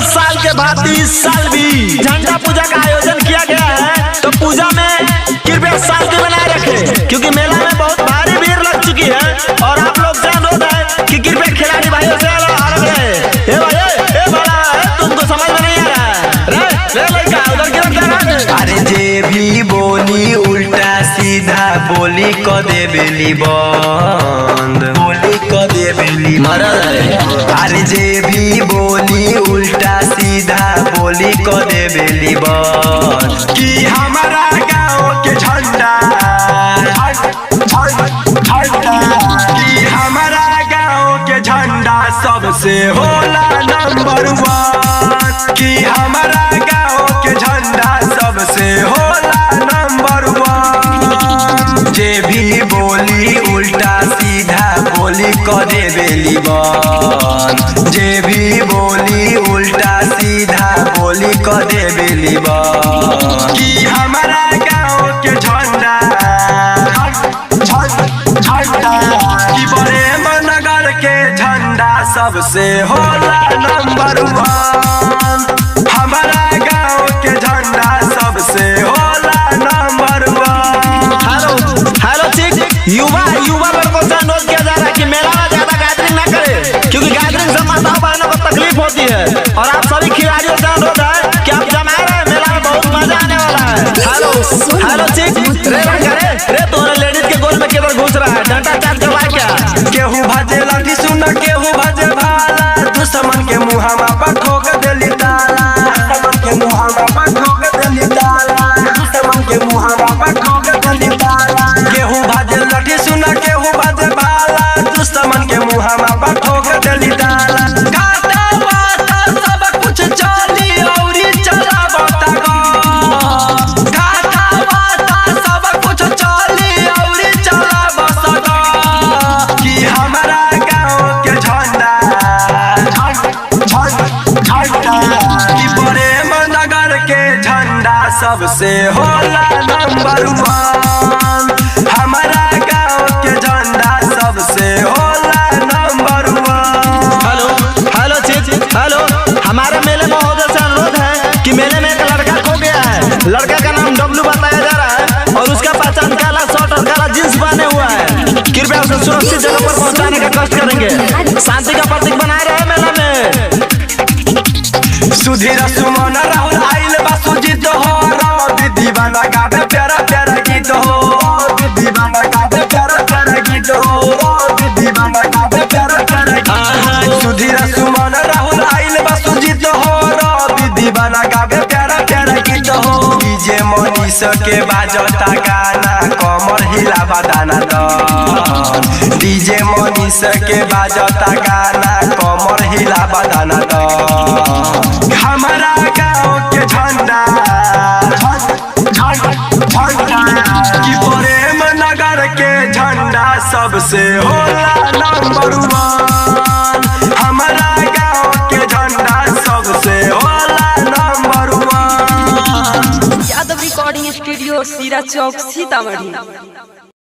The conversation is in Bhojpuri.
साल के बाद इस साल भी झंडा पूजा का आयोजन किया गया है। तो पूजा में कृपया शांति बनाए रखें, क्योंकि मेला में बहुत भारी भीड़ लग चुकी है। और आप लोग से अनुरोध है कि कृपया खिलाड़ी भाइयों से अलग रहे। ए भाई ए बड़ा तुमको समझ में नहीं आ रहा है रे लड़का उधर क्यों जा रहा है? अरे जे भी बोली उल्टा सीधा बोली क दे बेली बंद, बोली क दे बेली मरद। अरे जे भी बोली उल्टा सीधा बोली क दे बेली बंद कि हमारा गाँव के झंडा कि हमारा गाँव के झंडा सबसे होला नंबर 1 कि हमारा गाँव के झंडा सबसे होला नंबर 1। जे भी बोली उल्टा सीधा बोली क दे बेली बंद, जे भी बोली उल्टा सीधा बोली क दे बेली बंद कि हमारा गाँव के झंडा कि प्रेमनगर के झंडा सबसे होला नंबर 1। हमारा गाँव के झंडा सबसे होला नंबर 1। हेलो ठीक युवा लड़कों से अनुरोध किया जा रहा है कि मेला में ज्यादा गैदरिंग ना करे, क्योंकि गैदरिंग से माताओं बहनों को तकलीफ होती है। और आप सभी खिलाड़ियों से अनुरोध है कि आप जमा रहे, मेला में बहुत मजा आने वाला है। हेलो ठीक रे तोरे लेडीज के गोल में किधर घुस रहा है? डंडा चाट करवा क्या? केहू भजे लाठी सुन केहू भजे भाला, दुश्मन के मुहावा पर ठोक देली ताला, दुश्मन के मुहावा पर ठोक देली ताला, दुश्मन के मुहावा पर ठोक देली ताला। केहू भजे लाठी सुन केहू भजे भाला, दुश्मन के मुहावा पर ठोक देली ताला। काटा वाटा सब कुछ चली औरी चला बता गो, काटा वाटा सब कुछ चली औरी चला बसा गो कि हमारा गाँव के झंडा कि प्रेमनगर के झंडा सबसे होला नंबर 1। हमारा गाँव के झंडा सबसे होला नंबर 1। हेलो हेलो हमारे मेले में महोदय से अनुरोध है कि मेले में एक लड़का खो गया है। लड़का का नाम डब्लू बताया जा रहा है और उसका पहचान काला शर्ट और काला जींस पहने हुआ है। कृपया उसे सुरक्षित जगह पर पहुंचाने का कष्ट करेंगे। शांति का प्रतीक बनाए रहे मेला में। सुधीर सुमन राहुल आइल बा सुजीत हो, दीवाना गावे प्यारा प्यारा गीत हो, दीवाना गावे प्यारा प्यारा गीत हो, दीवाना गावे प्यारा प्यारा गीत। सुधीर सुमन राहुल आइल बा सुजीत हो, दीवाना गावे प्यारा प्यारा गीत हो। डीजे मनीष के बाजता गाना कमर हिला बदाना दो, डीजे मनीष के बाजता गाना कमर हिला बदाना दो। हमारा गाँव के झंडा कि प्रेमनगर के झंडा सबसे होला नंबर 1। हमारा गाँव के झंडा सबसे होला नंबर 1। यादव रिकॉर्डिंग स्टूडियो सीरा चौक सीतामढ़ी।